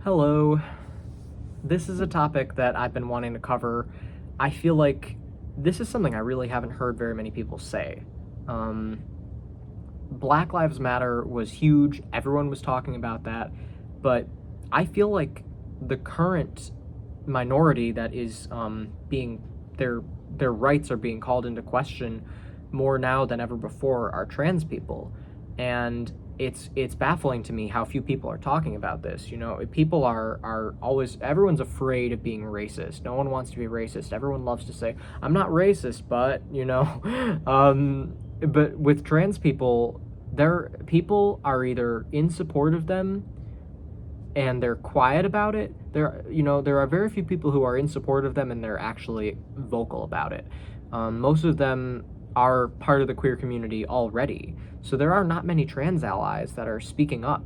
Hello. This is a topic that I've been wanting to cover. I feel like this is something I really haven't heard very many people say. Um, Black Lives Matter was huge. Everyone was talking about that. But I feel like the current minority that is being their rights are being called into question more now than ever before are trans people, and it's baffling to me how few people are talking about this. People are always, everyone's afraid of being racist. No one wants to be racist. Everyone loves to say, I'm not racist, but but with trans people, people are either in support of them and they're quiet about it. There are very few people who are in support of them and they're actually vocal about it. Most of them are part of the queer community already, so there are not many trans allies that are speaking up.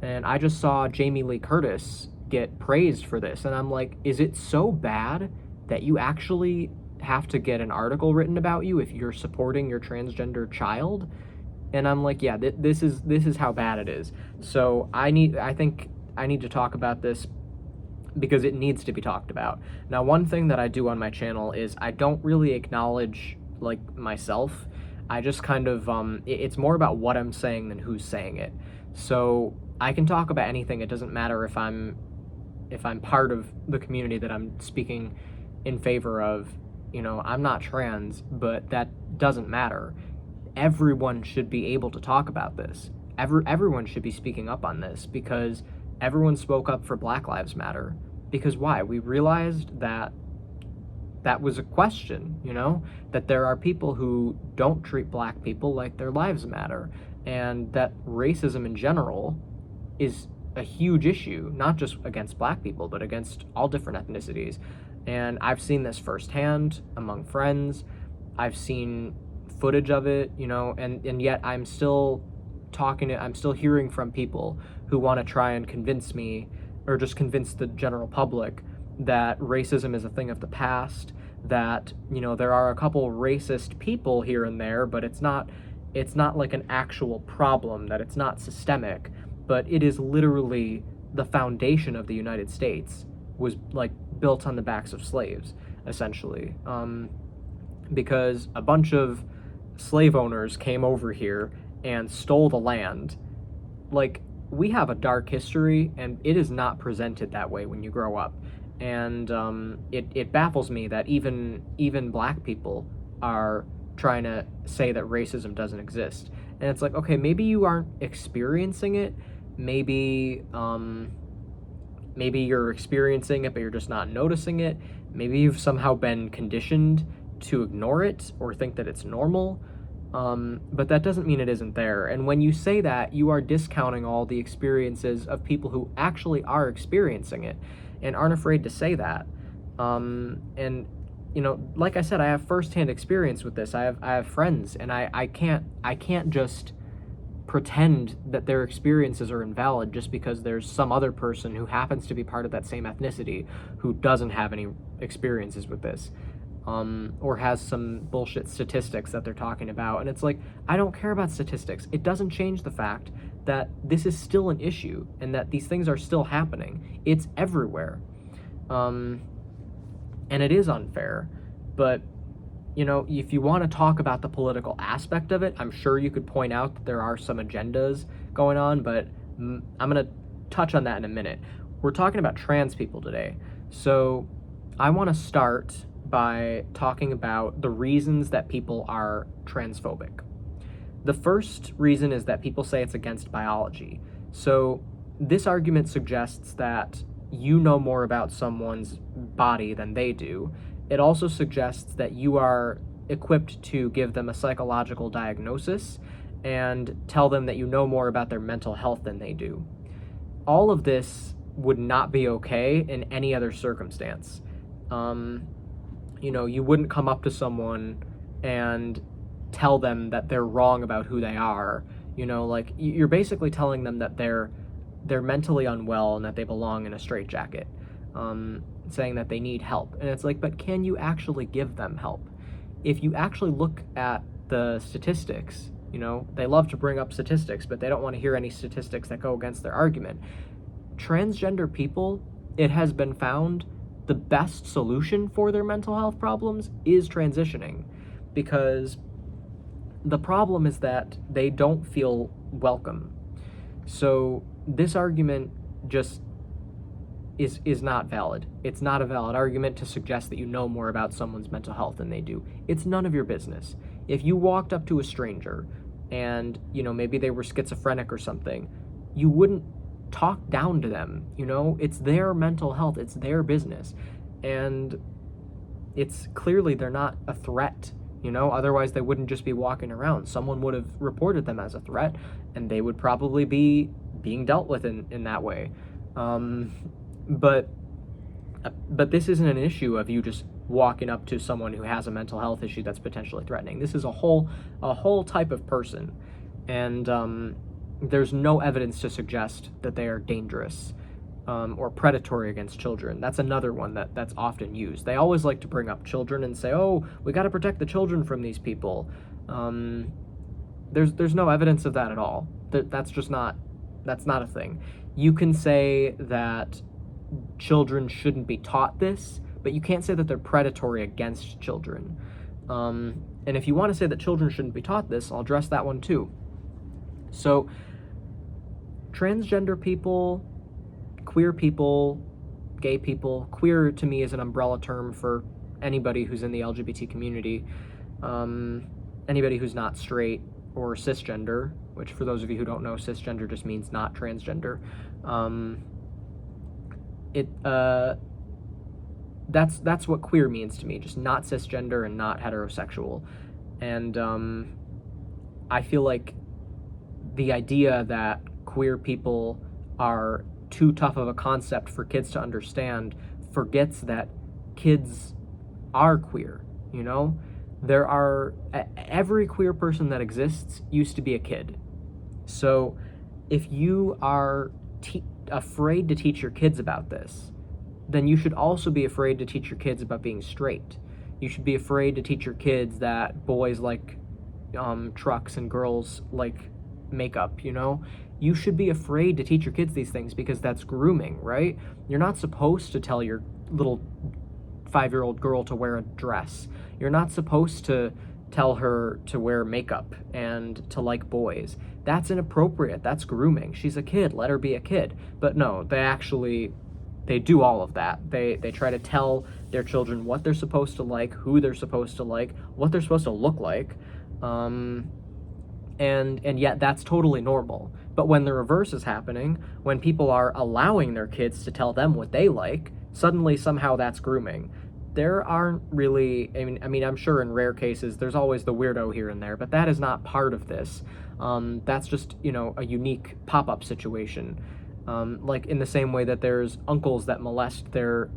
And I just saw Jamie Lee Curtis get praised for this, and I'm like, is it so bad that you actually have to get an article written about you if you're supporting your transgender child? And I'm like, yeah, this is how bad it is. So I think I need to talk about this because it needs to be talked about. Now, one thing that I do on my channel is I don't really acknowledge like myself. I just kind of it's more about what I'm saying than who's saying it. So I can talk about anything. It doesn't matter if I'm part of the community that I'm speaking in favor of. I'm not trans, but that doesn't matter. Everyone should be able to talk about this. Everyone should be speaking up on this because everyone spoke up for Black Lives Matter. Because why? We realized that was a question, that there are people who don't treat black people like their lives matter, and that racism in general is a huge issue, not just against black people, but against all different ethnicities. And I've seen this firsthand among friends. I've seen footage of it, and yet I'm still hearing from people who want to try and convince me, or just convince the general public, that racism is a thing of the past, that, there are a couple racist people here and there, but it's not like an actual problem, that it's not systemic, but it is literally the foundation of the United States was like built on the backs of slaves, essentially. Because a bunch of slave owners came over here and stole the land. Like, we have a dark history, and it is not presented that way when you grow up. And it baffles me that even black people are trying to say that racism doesn't exist. And it's like, okay, maybe you aren't experiencing it. Maybe you're experiencing it, but you're just not noticing it. Maybe you've somehow been conditioned to ignore it or think that it's normal. But that doesn't mean it isn't there. And when you say that, you are discounting all the experiences of people who actually are experiencing it and aren't afraid to say that. And like I said, I have firsthand experience with this. I have friends, and I can't just pretend that their experiences are invalid just because there's some other person who happens to be part of that same ethnicity who doesn't have any experiences with this. Or has some bullshit statistics that they're talking about. And it's like, I don't care about statistics. It doesn't change the fact that this is still an issue and that these things are still happening. It's everywhere. And it is unfair. But, if you want to talk about the political aspect of it, I'm sure you could point out that there are some agendas going on, but I'm going to touch on that in a minute. We're talking about trans people today. So I want to start by talking about the reasons that people are transphobic. The first reason is that people say it's against biology. So this argument suggests that you know more about someone's body than they do. It also suggests that you are equipped to give them a psychological diagnosis and tell them that you know more about their mental health than they do. All of this would not be okay in any other circumstance. You wouldn't come up to someone and tell them that they're wrong about who they are. Like, you're basically telling them that they're mentally unwell and that they belong in a straitjacket, saying that they need help. And it's like, but can you actually give them help? If you actually look at the statistics, they love to bring up statistics, but they don't want to hear any statistics that go against their argument. transgender people, it has been found the best solution for their mental health problems is transitioning, because the problem is that they don't feel welcome. So this argument just is not valid. It's not a valid argument to suggest that you know more about someone's mental health than they do. It's none of your business. If you walked up to a stranger and, maybe they were schizophrenic or something, you wouldn't talk down to them, It's their mental health, it's their business. And it's clearly they're not a threat, otherwise they wouldn't just be walking around. Someone would have reported them as a threat, and they would probably be being dealt with in that way. But this isn't an issue of you just walking up to someone who has a mental health issue that's potentially threatening. This is a whole type of person, and there's no evidence to suggest that they are dangerous or predatory against children. That's another one that's often used. They always like to bring up children and say, "Oh, we got to protect the children from these people." There's no evidence of that at all. That's not a thing. You can say that children shouldn't be taught this, but you can't say that they're predatory against children. And if you want to say that children shouldn't be taught this, I'll address that one too. So, transgender people, queer people, gay people, queer to me is an umbrella term for anybody who's in the LGBT community, anybody who's not straight or cisgender, which for those of you who don't know, cisgender just means not transgender. That's what queer means to me, just not cisgender and not heterosexual. And I feel like the idea that queer people are too tough of a concept for kids to understand forgets that kids are queer, There are, every queer person that exists used to be a kid. So if you are afraid to teach your kids about this, then you should also be afraid to teach your kids about being straight. You should be afraid to teach your kids that boys like trucks and girls like makeup, You should be afraid to teach your kids these things because that's grooming, right? You're not supposed to tell your little 5-year-old girl to wear a dress. You're not supposed to tell her to wear makeup and to like boys. That's inappropriate. That's grooming. She's a kid. Let her be a kid. But no, they do all of that. They try to tell their children what they're supposed to like, who they're supposed to like, what they're supposed to look like. And yet that's totally normal. But when the reverse is happening, when people are allowing their kids to tell them what they like, suddenly somehow that's grooming. There aren't really, I mean, I'm sure in rare cases there's always the weirdo here and there, but that is not part of this. That's just, a unique pop-up situation. Like in the same way that there's uncles that molest their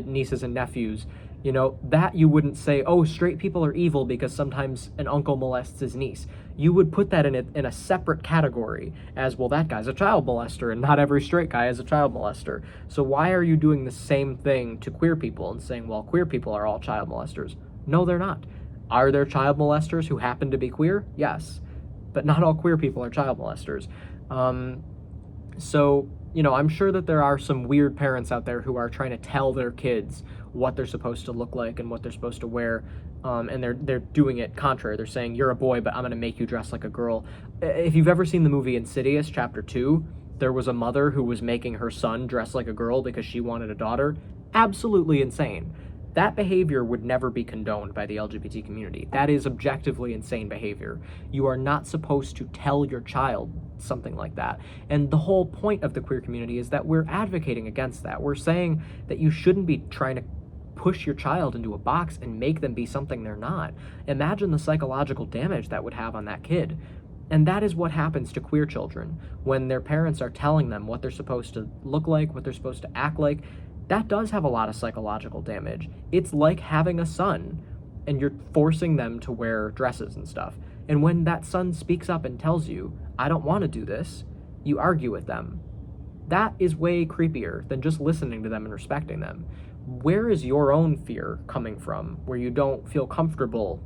nieces and nephews, that you wouldn't say, oh, straight people are evil because sometimes an uncle molests his niece. You would put that in a separate category as, well, that guy's a child molester, and not every straight guy is a child molester. So why are you doing the same thing to queer people and saying, well, queer people are all child molesters? No, they're not. Are there child molesters who happen to be queer? Yes. But not all queer people are child molesters. So, I'm sure that there are some weird parents out there who are trying to tell their kids what they're supposed to look like and what they're supposed to wear, and they're doing it contrary. They're saying, you're a boy, but I'm going to make you dress like a girl. If you've ever seen the movie Insidious, Chapter 2, there was a mother who was making her son dress like a girl because she wanted a daughter. Absolutely insane. That behavior would never be condoned by the LGBT community. That is objectively insane behavior. You are not supposed to tell your child something like that. And the whole point of the queer community is that we're advocating against that. We're saying that you shouldn't be trying to push your child into a box and make them be something they're not. Imagine the psychological damage that would have on that kid. And that is what happens to queer children when their parents are telling them what they're supposed to look like, what they're supposed to act like. That does have a lot of psychological damage. It's like having a son and you're forcing them to wear dresses and stuff. And when that son speaks up and tells you, I don't want to do this, you argue with them. That is way creepier than just listening to them and respecting them. Where is your own fear coming from, where you don't feel comfortable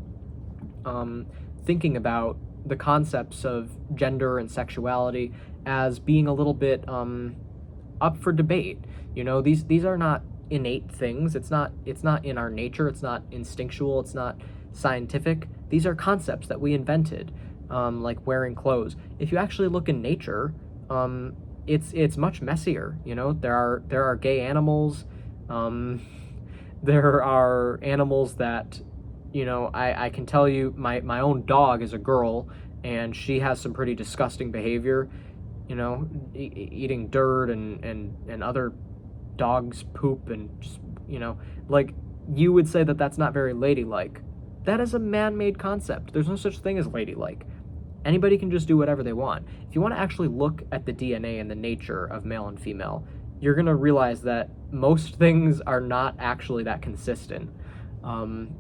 thinking about the concepts of gender and sexuality as being a little bit up for debate. You know, these are not innate things. It's not in our nature. It's not instinctual. It's not scientific. These are concepts that we invented, like wearing clothes. If you actually look in nature, it's much messier. You know, there are gay animals. There are animals that, you know, I can tell you, my own dog is a girl, and she has some pretty disgusting behavior. You know, eating dirt and other dogs poop, and just, you know, like, you would say that that's not very ladylike. That is a man-made concept. There's no such thing as ladylike. Anybody can just do whatever they want. If you want to actually look at the DNA and the nature of male and female, you're going to realize that most things are not actually that consistent. And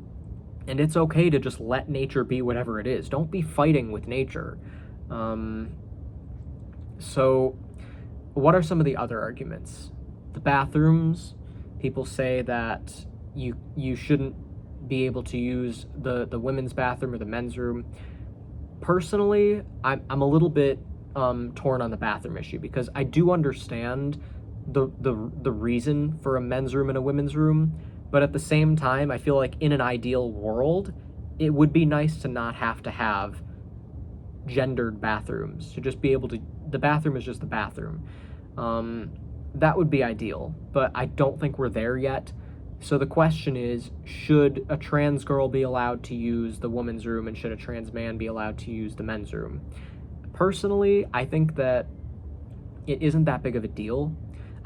it's okay to just let nature be whatever it is. Don't be fighting with nature. So, what are some of the other arguments? The bathrooms. People say that you shouldn't be able to use the women's bathroom or the men's room. Personally, I'm a little bit torn on the bathroom issue, because I do understand the reason for a men's room and a women's room, but at the same time, I feel like in an ideal world, it would be nice to not have to have gendered bathrooms, to just be able to, the bathroom is just the bathroom. That would be ideal, but I don't think we're there yet. So the question is, should a trans girl be allowed to use the woman's room, and should a trans man be allowed to use the men's room? Personally, I think that it isn't that big of a deal.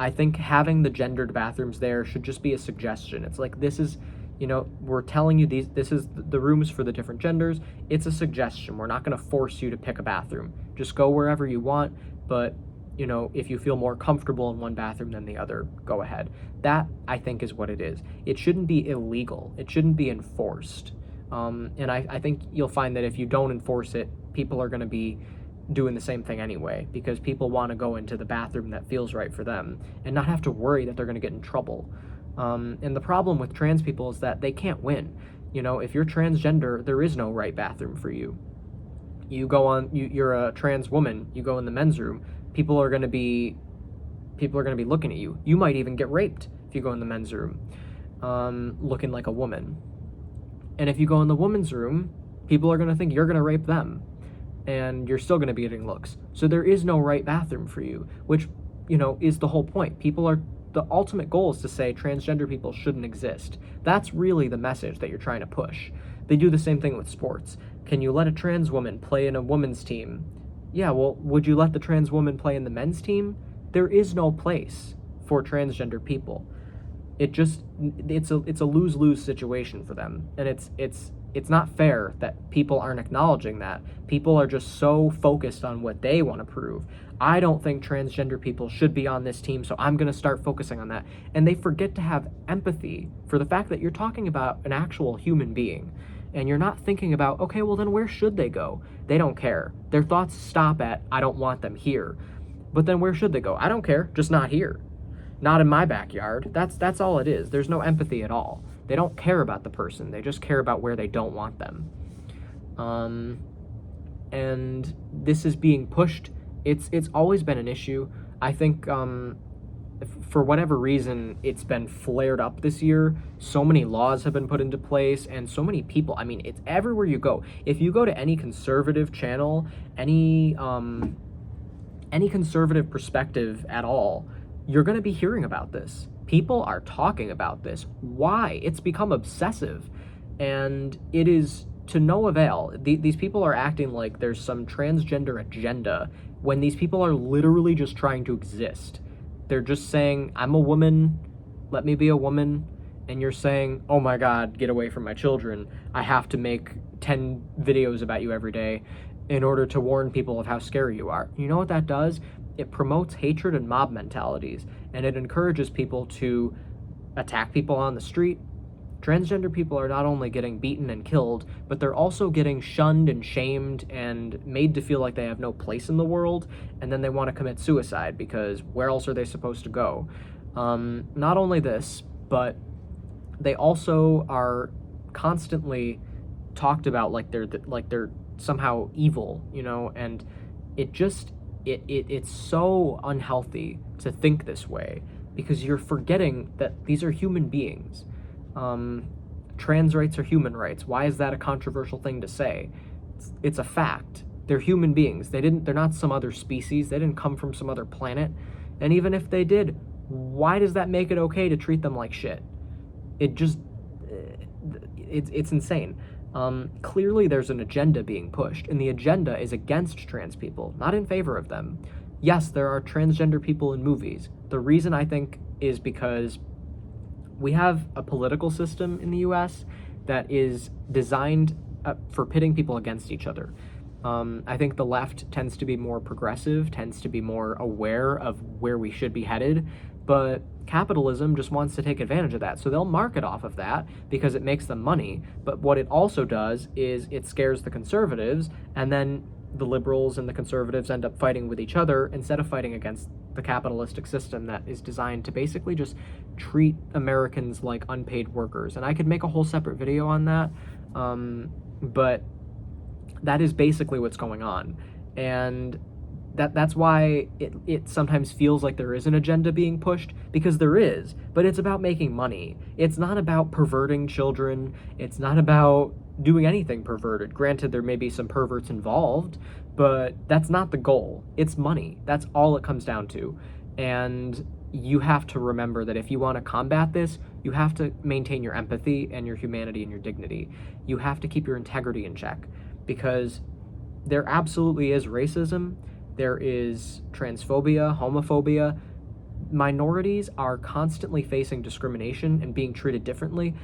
I think having the gendered bathrooms there should just be a suggestion. It's like, this is, you know, we're telling you this is the rooms for the different genders. It's a suggestion. We're not going to force you to pick a bathroom. Just go wherever you want, but, you know, if you feel more comfortable in one bathroom than the other, go ahead. That, I think, is what it is. It shouldn't be illegal. It shouldn't be enforced. And I think you'll find that if you don't enforce it, people are going to be doing the same thing anyway, because people want to go into the bathroom that feels right for them and not have to worry that they're going to get in trouble. And the problem with trans people is that they can't win. You know, if you're transgender, there is no right bathroom for you. You're a trans woman, you go in the men's room, people are going to be looking at you. You might even get raped if you go in the men's room, looking like a woman. And if you go in the woman's room, people are going to think you're going to rape them, and you're still going to be getting looks. So there is no right bathroom for you, which, you know, is the whole point. The ultimate goal is to say transgender people shouldn't exist. That's really the message that you're trying to push. They do the same thing with sports. Can you let a trans woman play in a women's team? Yeah, well, would you let the trans woman play in the men's team? There is no place for transgender people. It's a lose-lose situation for them, and it's not fair that people aren't acknowledging that. People are just so focused on what they want to prove. I don't think transgender people should be on this team, so I'm going to start focusing on that. And they forget to have empathy for the fact that you're talking about an actual human being. And you're not thinking about, okay, well then where should they go? They don't care. Their thoughts stop at, I don't want them here. But then where should they go? I don't care, just not here. Not in my backyard. That's all it is. There's no empathy at all. They don't care about the person. They just care about where they don't want them. And this is being pushed. It's always been an issue. I think for whatever reason, it's been flared up this year. So many laws have been put into place, and so many people. I mean, it's everywhere you go. If you go to any conservative channel, any conservative perspective at all, you're going to be hearing about this. People are talking about this. Why? It's become obsessive, and it is to no avail. These people are acting like there's some transgender agenda when these people are literally just trying to exist. They're just saying, I'm a woman, let me be a woman, and you're saying, oh my God, get away from my children. I have to make 10 videos about you every day in order to warn people of how scary you are. You know what that does? It promotes hatred and mob mentalities, and it encourages people to attack people on the street. Transgender people are not only getting beaten and killed, but they're also getting shunned and shamed and made to feel like they have no place in the world, and then they want to commit suicide because where else are they supposed to go? Not only this, but they also are constantly talked about like they're somehow evil, you know, and it just it's so unhealthy to think this way, because you're forgetting that these are human beings. Trans rights are human rights. Why is that a controversial thing to say? It's a fact. They're human beings. They're not some other species. They didn't come from some other planet. And even if they did, why does that make it okay to treat them like shit? It just, it's insane. Clearly there's an agenda being pushed, and the agenda is against trans people, not in favor of them. Yes, there are transgender people in movies. The reason, I think, is because we have a political system in the US that is designed for pitting people against each other. I think the left tends to be more progressive, tends to be more aware of where we should be headed, but capitalism just wants to take advantage of that. So they'll market off of that because it makes them money. But what it also does is it scares the conservatives, and then the liberals and the conservatives end up fighting with each other instead of fighting against the capitalistic system that is designed to basically just treat Americans like unpaid workers. And I could make a whole separate video on that, but that is basically what's going on. And that's why it sometimes feels like there is an agenda being pushed, because there is, but it's about making money. It's not about perverting children. It's not about doing anything perverted. Granted, there may be some perverts involved, but that's not the goal. It's money. That's all it comes down to. And you have to remember that if you want to combat this, you have to maintain your empathy and your humanity and your dignity. You have to keep your integrity in check, because there absolutely is racism. There is transphobia, homophobia. Minorities are constantly facing discrimination and being treated differently,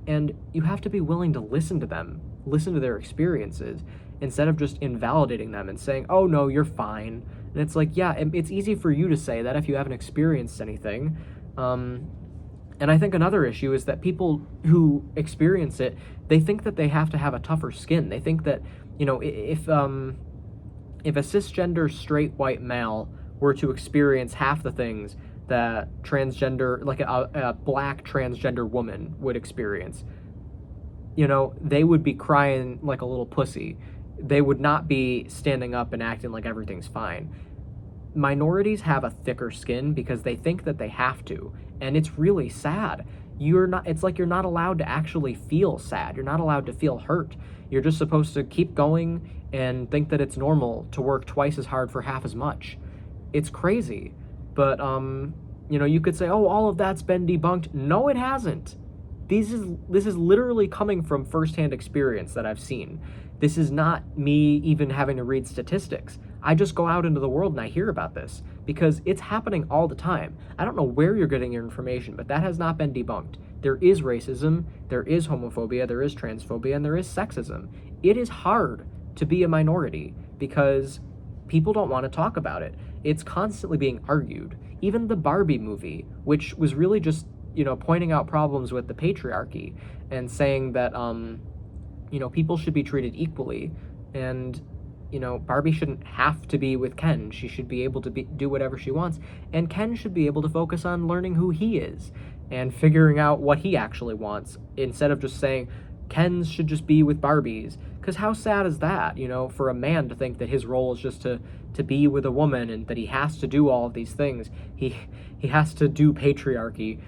and you have to be willing to listen to them, listen to their experiences, instead of just invalidating them and saying, oh no, you're fine. And it's like, yeah, it's easy for you to say that if you haven't experienced anything. And I think another issue is that people who experience it, they think that they have to have a tougher skin. They think that, if a cisgender straight white male were to experience half the things that transgender, like a black transgender woman would experience, they would be crying like a little pussy. They would not be standing up and acting like everything's fine. Minorities have a thicker skin because they think that they have to, and it's really sad. It's like you're not allowed to actually feel sad. You're not allowed to feel hurt. You're just supposed to keep going and think that it's normal to work twice as hard for half as much. It's crazy. But, you could say, oh, all of that's been debunked. No, it hasn't. This is literally coming from firsthand experience that I've seen. This is not me even having to read statistics. I just go out into the world and I hear about this because it's happening all the time. I don't know where you're getting your information, but that has not been debunked. There is racism, there is homophobia, there is transphobia, and there is sexism. It is hard to be a minority because people don't want to talk about it. It's constantly being argued. Even the Barbie movie, which was really just, pointing out problems with the patriarchy and saying that, people should be treated equally. And, Barbie shouldn't have to be with Ken. She should be able to do whatever she wants. And Ken should be able to focus on learning who he is and figuring out what he actually wants, instead of just saying, Kens should just be with Barbies. Because how sad is that, for a man to think that his role is just to be with a woman and that he has to do all of these things. He has to do patriarchy.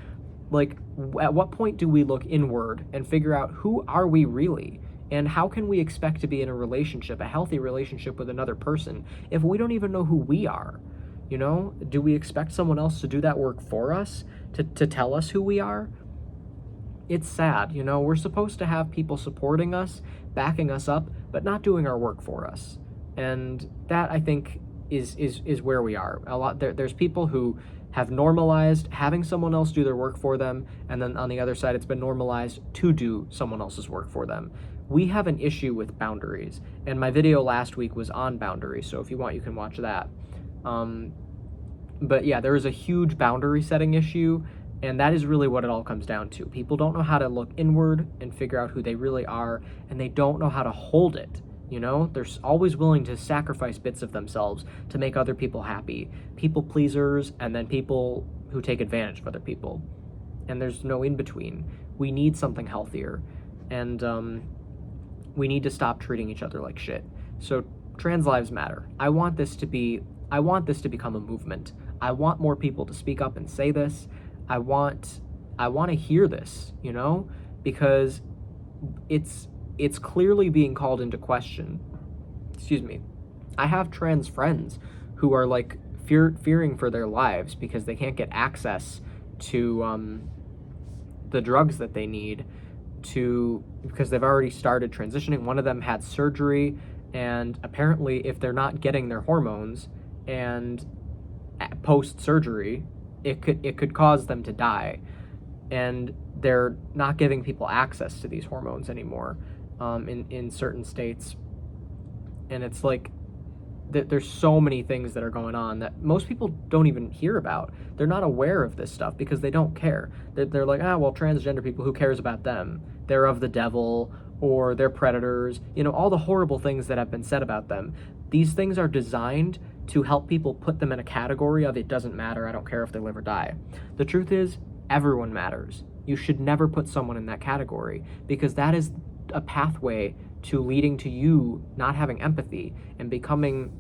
Like, at what point do we look inward and figure out who are we really? And how can we expect to be in a relationship, a healthy relationship with another person, if we don't even know who we are? Do we expect someone else to do that work for us, to tell us who we are? It's sad, we're supposed to have people supporting us, backing us up, but not doing our work for us. And that, I think, is where we are. There's people who have normalized having someone else do their work for them, and then on the other side, it's been normalized to do someone else's work for them. We have an issue with boundaries, and my video last week was on boundaries, so if you want, you can watch that. But yeah, there is a huge boundary setting issue, and that is really what it all comes down to. People don't know how to look inward and figure out who they really are, and they don't know how to hold it. They're always willing to sacrifice bits of themselves to make other people happy. People pleasers, and then people who take advantage of other people. And there's no in between. We need something healthier, and we need to stop treating each other like shit. So trans lives matter. I want this to be I want this to become a movement. I want more people to speak up and say this. I want to hear this, you know, because it's clearly being called into question. Excuse me. I have trans friends who are like fearing for their lives because they can't get access to the drugs that they need because they've already started transitioning. One of them had surgery, and apparently if they're not getting their hormones and post surgery, it could cause them to die. And they're not giving people access to these hormones anymore in certain states. And it's like there's so many things that are going on that most people don't even hear about. They're not aware of this stuff because they don't care. They're like, well, transgender people, who cares about them? They're of the devil, or they're predators. You know, all the horrible things that have been said about them. These things are designed to help people put them in a category of it doesn't matter, I don't care if they live or die. The truth is, everyone matters. You should never put someone in that category because that is a pathway to leading to you not having empathy and becoming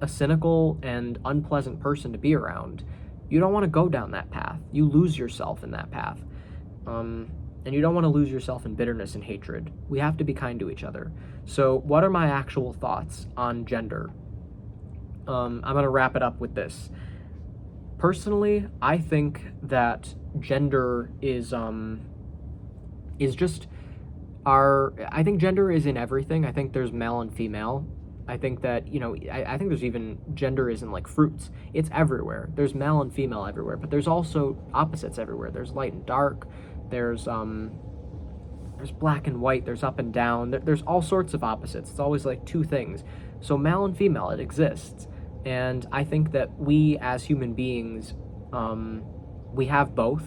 a cynical and unpleasant person to be around. You don't want to go down that path. You lose yourself in that path. And you don't want to lose yourself in bitterness and hatred. We have to be kind to each other. So what are my actual thoughts on gender? I'm going to wrap it up with this. Personally, I think that gender is just I think gender is in everything. I think there's male and female. I think that, you know, I think there's even gender isn't like fruits. It's everywhere. There's male and female everywhere, but there's also opposites everywhere. There's light and dark. There's black and white. There's up and down. There's all sorts of opposites. It's always like two things. So male and female, it exists. And I think that we as human beings, we have both.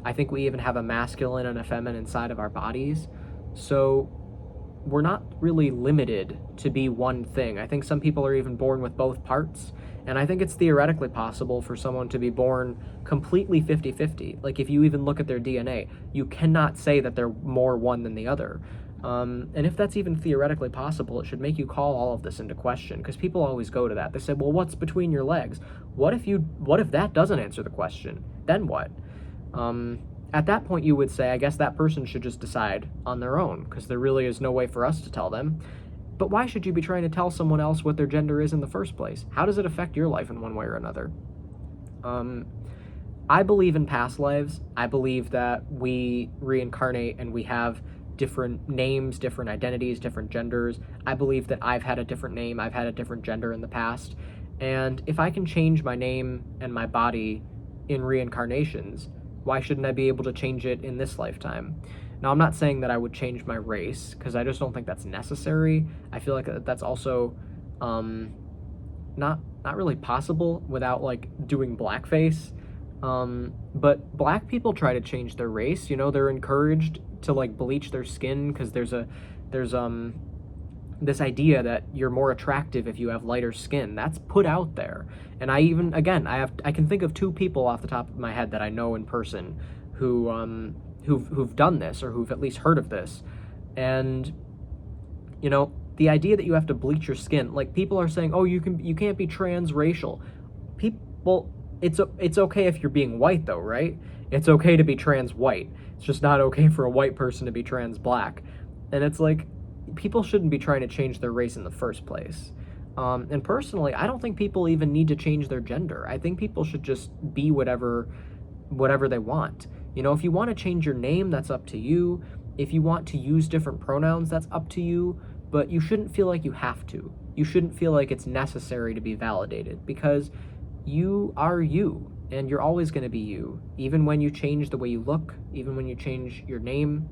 I think we even have a masculine and a feminine side of our bodies. So we're not really limited to be one thing. I think some people are even born with both parts. And I think it's theoretically possible for someone to be born completely 50-50. Like if you even look at their DNA, you cannot say that they're more one than the other. And if that's even theoretically possible, it should make you call all of this into question, because people always go to that. They say, well, what's between your legs? What if that doesn't answer the question? Then what? At that point, you would say, I guess that person should just decide on their own, because there really is no way for us to tell them. But why should you be trying to tell someone else what their gender is in the first place? How does it affect your life in one way or another? I believe in past lives. I believe that we reincarnate and we have different names, different identities, different genders. I believe that I've had a different name, I've had a different gender in the past. And if I can change my name and my body in reincarnations, why shouldn't I be able to change it in this lifetime? Now, I'm not saying that I would change my race, because I just don't think that's necessary. I feel like that's also not really possible without, like, doing blackface. But black people try to change their race. You know, they're encouraged to, like, bleach their skin because there's this idea that you're more attractive if you have lighter skin. That's put out there. And I can think of two people off the top of my head that I know in person who've done this, or who've at least heard of this. And, you know, the idea that you have to bleach your skin, like, people are saying, oh, you can't be transracial. People, it's okay if you're being white, though, right? It's okay to be trans white. It's just not okay for a white person to be trans black. And it's like, people shouldn't be trying to change their race in the first place. And personally, I don't think people even need to change their gender. I think people should just be whatever they want. You know, if you want to change your name, that's up to you. If you want to use different pronouns, that's up to you. But you shouldn't feel like you have to. You shouldn't feel like it's necessary to be validated, because you are you, and you're always going to be you, even when you change the way you look, even when you change your name.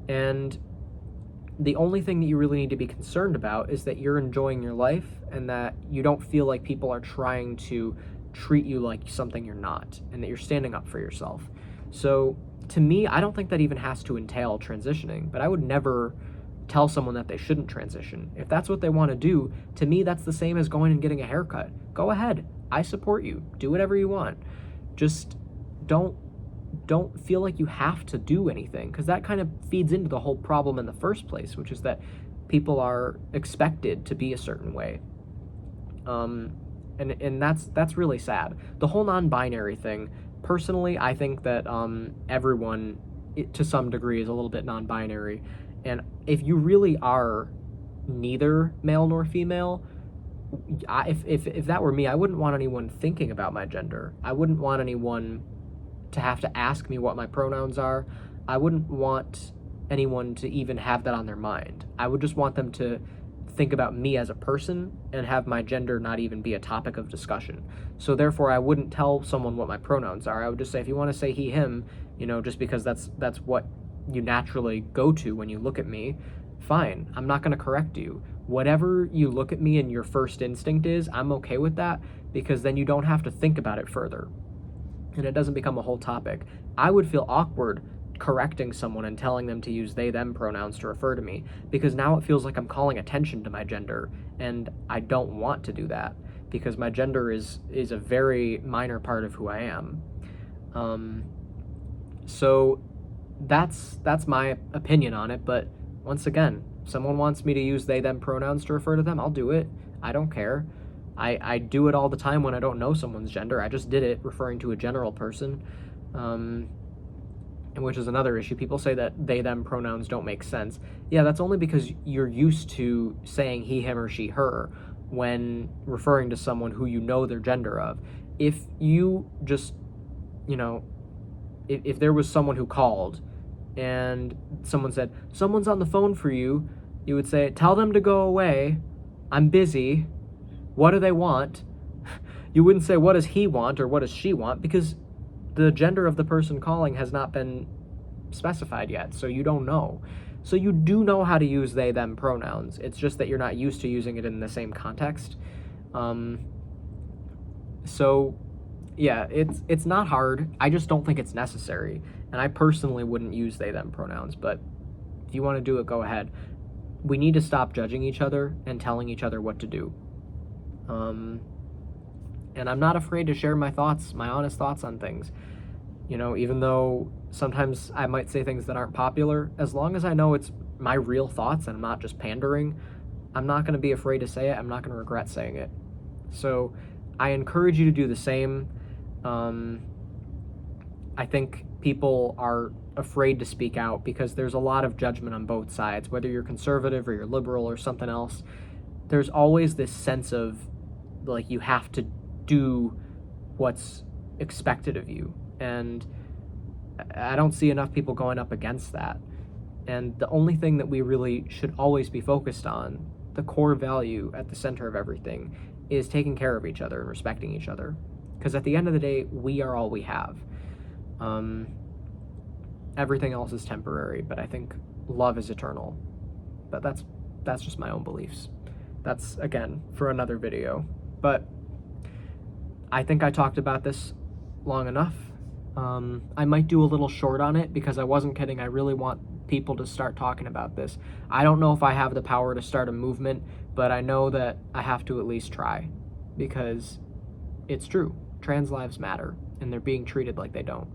And the only thing that you really need to be concerned about is that you're enjoying your life, and that you don't feel like people are trying to treat you like something you're not, and that you're standing up for yourself. So to me, I don't think that even has to entail transitioning, but I would never tell someone that they shouldn't transition. If that's what they want to do, to me, that's the same as going and getting a haircut. Go ahead. I support you. Do whatever you want. Just don't feel like you have to do anything, because that kind of feeds into the whole problem in the first place, which is that people are expected to be a certain way. and that's really sad. The whole non-binary thing, personally, I think that everyone to some degree is a little bit non-binary, and if you really are neither male nor female, if that were me, I wouldn't want anyone thinking about my gender. I wouldn't want anyone to have to ask me what my pronouns are. I wouldn't want anyone to even have that on their mind. I would just want them to think about me as a person and have my gender not even be a topic of discussion. So therefore, I wouldn't tell someone what my pronouns are. I would just say, if you want to say he, him, just because that's what you naturally go to when you look at me, fine. I'm not going to correct you. Whatever you look at me and your first instinct is, I'm okay with that, because then you don't have to think about it further. And it doesn't become a whole topic. I would feel awkward correcting someone and telling them to use they, them pronouns to refer to me, because now it feels like I'm calling attention to my gender, and I don't want to do that, because my gender is a very minor part of who I am. So that's my opinion on it, but once again, someone wants me to use they, them pronouns to refer to them, I'll do it. I don't care. I do it all the time when I don't know someone's gender. I just did it referring to a general person, which is another issue. People say that they, them pronouns don't make sense. Yeah, that's only because you're used to saying he, him, or she, her when referring to someone who you know their gender of. If you just, if there was someone who called and someone said, someone's on the phone for you, you would say, tell them to go away, I'm busy, what do they want? You wouldn't say, what does he want or what does she want, because the gender of the person calling has not been specified yet, so you don't know. So you do know how to use they, them pronouns. It's just that you're not used to using it in the same context. So yeah, it's not hard. I just don't think it's necessary. And I personally wouldn't use they, them pronouns, but if you want to do it, go ahead. We need to stop judging each other and telling each other what to do. And I'm not afraid to share my thoughts, my honest thoughts on things. Even though sometimes I might say things that aren't popular, as long as I know it's my real thoughts and I'm not just pandering, I'm not going to be afraid to say it. I'm not going to regret saying it. So I encourage you to do the same. I think people are afraid to speak out because there's a lot of judgment on both sides, whether you're conservative or you're liberal or something else. There's always this sense of, like, you have to do what's expected of you. And I don't see enough people going up against that. And the only thing that we really should always be focused on, the core value at the center of everything, is taking care of each other and respecting each other. Because at the end of the day, we are all we have. Everything else is temporary, but I think love is eternal. But that's just my own beliefs. That's, again, for another video. But I think I talked about this long enough. I might do a little short on it because I wasn't kidding. I really want people to start talking about this. I don't know if I have the power to start a movement, but I know that I have to at least try, because it's true. Trans lives matter, and they're being treated like they don't.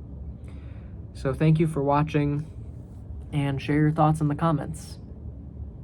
So thank you for watching, and share your thoughts in the comments.